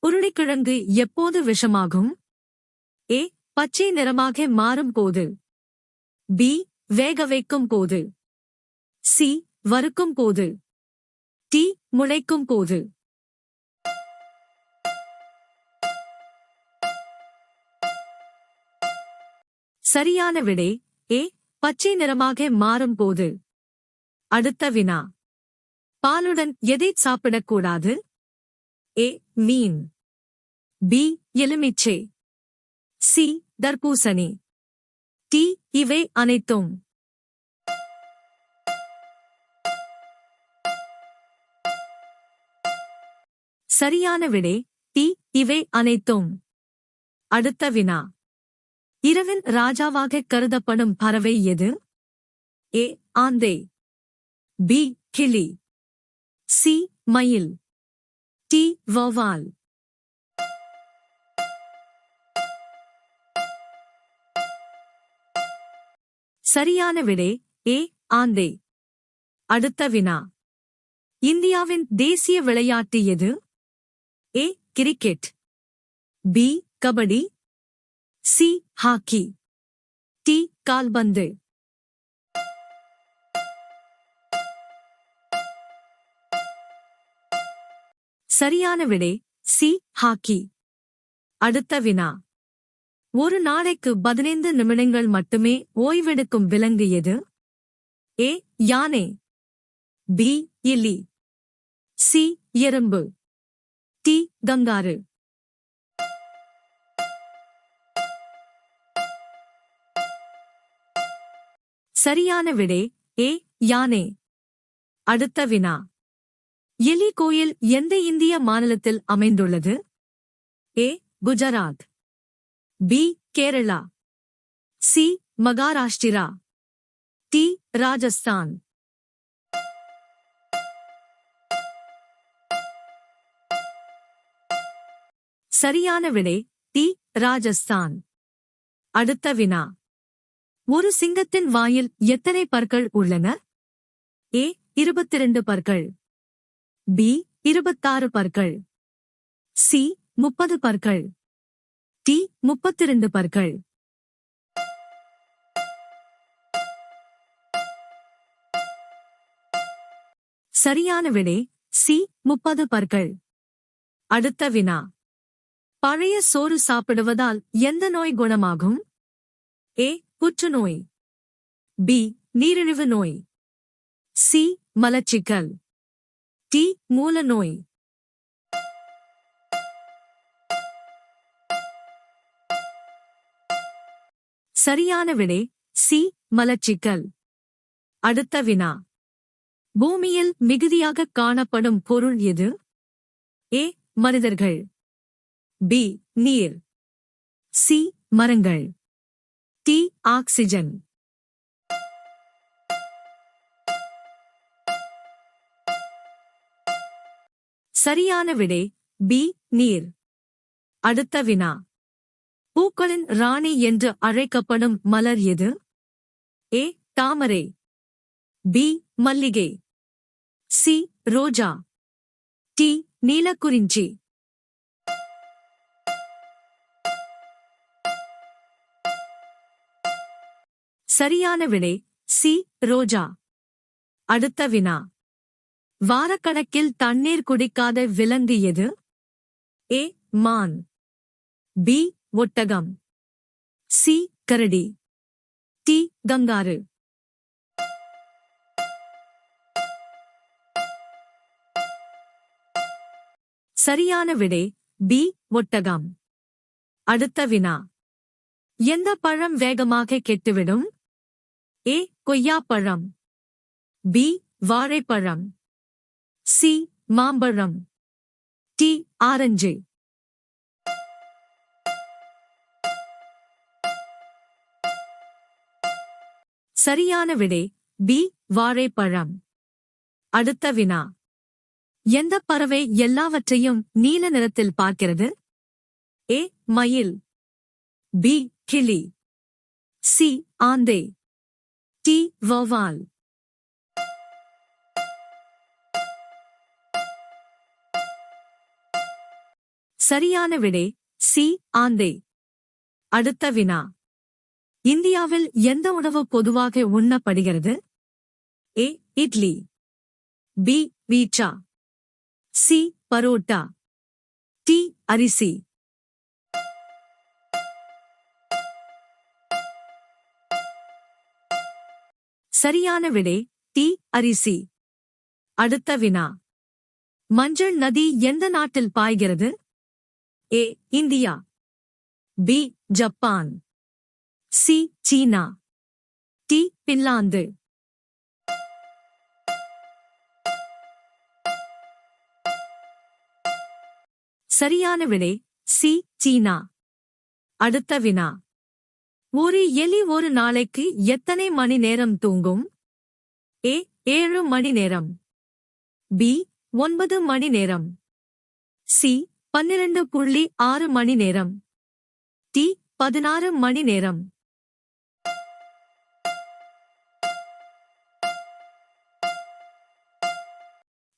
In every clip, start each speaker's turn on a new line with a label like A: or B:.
A: உருளைக்கிழங்கு எப்போது விஷமாகும்? ஏ. பச்சை நிறமாக மாறும் போது. பி. வேக வைக்கும் போது. சி. வறுக்கும் போது. டி. முளைக்கும் போது. சரியான விடை ஏ. பச்சை நிறமாக மாறும் போது. அடுத்த வினா. பாலுடன் எதை சாப்பிடக்கூடாது? ஏ. மீன். பி. எலுமிச்சை. சி. தர்பூசணி. டி. இவை அனைத்தும். சரியான விடை டி. இவை அனைத்தும். அடுத்த வினா. இரவின் ராஜாவாக கருதப்படும் பறவை எது? ஏ. ஆந்தை. பி. கிளி. சி. மயில். டி. வௌவால். சரியான விடை ஏ. ஆந்தை. அடுத்த வினா. இந்தியாவின் தேசிய விளையாட்டு எது? A. Cricket. B. Kabaddi. C. Hockey. D. கால்பந்து. சரியான விடை சி. ஹாக்கி. அடுத்த வினா. ஒரு நாளைக்கு 15 நிமிடங்கள் மட்டுமே ஓய்வெடுக்கும் விலங்கு எது? ஏ. யானை. பி. எலி. சி. எறும்பு. டி. கங்காரு. சரியான விடை ஏ. யானை. அடுத்த வினா. எலி கோயில் எந்த இந்திய மாநிலத்தில் அமைந்துள்ளது? A. Gujarat. B. Kerala. C. Maharashtra. D. Rajasthan. சரியான விடை டி. ராஜஸ்தான். அடுத்த வினா. ஒரு சிங்கத்தின் வாயில் எத்தனை பற்கள் உள்ளன? ஏ. 22 பற்கள். பி. 26 பற்கள். சி. 30 பற்கள். டி. 32 பற்கள். சரியான விடை சி. 30 பற்கள். அடுத்த வினா. பழைய சோறு சாப்பிடுவதால் எந்த நோய் குணமாகும்? ஏ. புற்றுநோய். பி. நீரிழிவு நோய். சி. மலச்சிக்கல். டி. மூல நோய். சரியான விடை சி. மலச்சிக்கல். அடுத்த வினா. பூமியில் மிகுதியாக காணப்படும் பொருள் எது? ஏ. மனிதர்கள். பி. நீர். சி. மரங்கள். டி. ஆக்சிஜன். சரியான விடை பி. நீர். அடுத்த வினா. பூக்களின் ராணி என்று அழைக்கப்படும் மலர் எது? ஏ. தாமரை. பி. மல்லிகை. சி. ரோஜா. டி. நீலக்குறிஞ்சி. சரியான விடை சி. ரோஜா. அடுத்த வினா. வாரக்கணக்கில் தண்ணீர் குடிக்காத விலங்கு எது? ஏ. மான். பி. ஒட்டகம். சி. கரடி. டி. கங்காரு. சரியான விடை பி. ஒட்டகம். அடுத்த வினா. எந்த பழம் வேகமாக கெட்டுவிடும்? ஏ. கொய்யாப்பழம். பி. வாழைப்பழம். சி. மாம்பழம். டி. ஆரஞ்சு. சரியான விடை பி. வாழைப்பழம். அடுத்த வினா. எந்த பறவை எல்லாவற்றையும் நீல நிறத்தில் பார்க்கிறது? ஏ. மயில். பி. கிளி. சி. ஆந்தை. டி. வௌவால். சரியான விடை சி ஆந்தை. அடுத்த வினா. இந்தியாவில் எந்த உணவு பொதுவாக உண்ணப்படுகிறது? ஏ இட்லி, பி வீச்சா, சி பரோட்டா, டி அரிசி. சரியான விடை டி அரிசி. அடுத்த வினா. மஞ்சள் நதி எந்த நாட்டில் பாய்கிறது? A India, B Japan, C China, D Finland. சரியான விடை சி சீனா. அடுத்த வினா. ஒரு எலி ஒரு நாளைக்கு எத்தனை மணி நேரம் தூங்கும்? ஏ 7 மணி நேரம், பி 9 மணி நேரம், சி 12.6 மணி நேரம், டி 16 மணி நேரம்.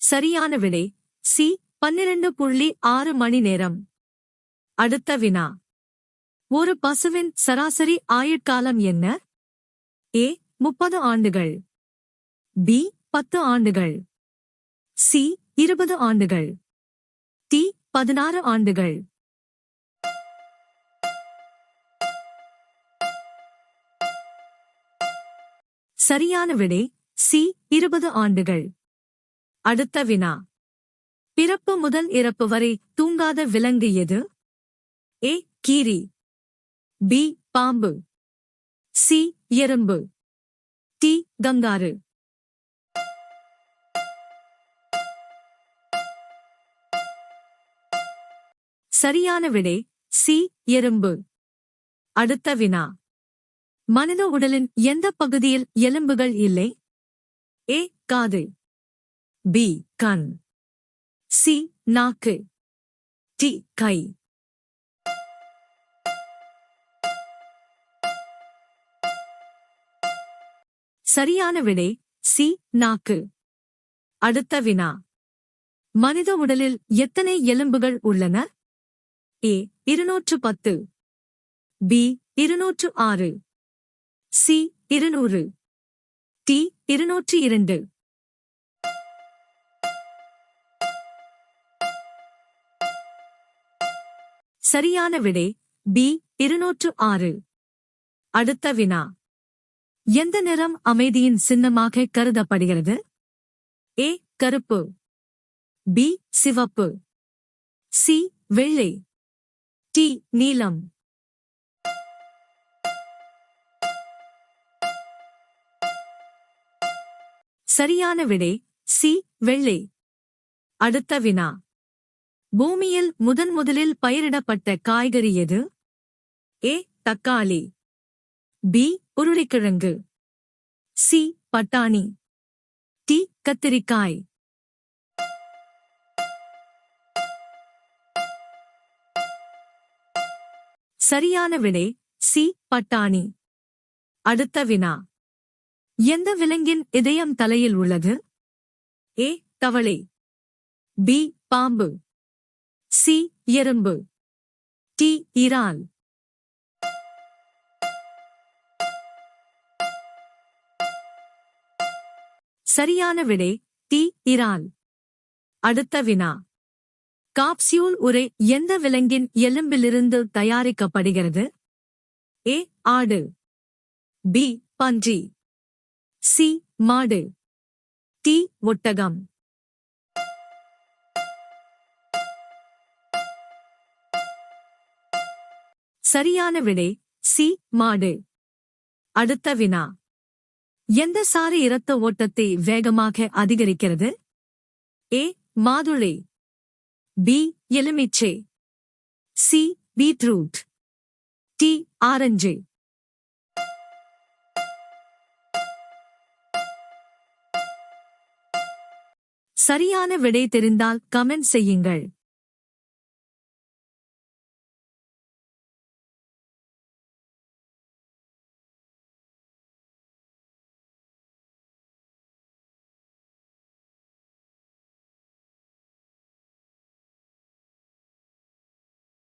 A: சரியான விடை சி 12.6 மணி நேரம். அடுத்த வினா. ஒரு பசுவின் சராசரி ஆயுட்காலம் என்ன? ஏ 30 ஆண்டுகள், பி 10 ஆண்டுகள், சி 20 ஆண்டுகள், டி 16 ஆண்டுகள். சரியான விடை சி 20 ஆண்டுகள். அடுத்த வினா. பிறப்பு முதல் இறப்பு வரை தூங்காத விலங்கு எது? ஏ கீரி, பி பாம்பு, சி எறும்பு, டி கங்காரு. சரியான விடை சி எறும்பு. அடுத்த வினா. மனித உடலின் எந்த பகுதியில் எலும்புகள் இல்லை? ஏ காது, பி கண், சி நாக்கு, டி கை. சரியான விடை சி நாக்கு. அடுத்த வினா. மனித உடலில் எத்தனை எலும்புகள் உள்ளன? ஏ 210, பி 206, சி 200, டி 202. சரியான விடை பி 206. அடுத்த வினா. எந்த நிறம் அமைதியின் சின்னமாக கருதப்படுகிறது? ஏ கருப்பு, பி சிவப்பு, சி வெள்ளை, டி நீலம். சரியான விடை சி வெள்ளை. அடுத்த வினா. பூமியில் முதலில் பயிரிடப்பட்ட காய்கறி எது? ஏ தக்காளி, பி உருளைக்கிழங்கு, சி பட்டாணி, டி கத்திரிக்காய். சரியான விடை சி பட்டாணி. அடுத்த வினா. எந்த விலங்கின் இதயம் தலையில் உள்ளது? ஏ தவளை, பி பாம்பு, சி எறும்பு, டி இறால். சரியான விடை டி இறால். அடுத்த வினா. காப்சியூல் உரை எந்த விலங்கின் எலும்பிலிருந்து தயாரிக்கப்படுகிறது? ஏ ஆடு, பி பன்றி, சி மாடு, டி ஒட்டகம். சரியான விடை சி மாடு. அடுத்த வினா. எந்த சாறு இரத்த ஓட்டத்தை வேகமாக அதிகரிக்கிறது? ஏ மாதுளை, பி எலுமிச்சை, சி பீட்ரூட், டி ஆரஞ்சு. சரியான விடை தெரிந்தால் கமெண்ட் செய்யுங்கள்.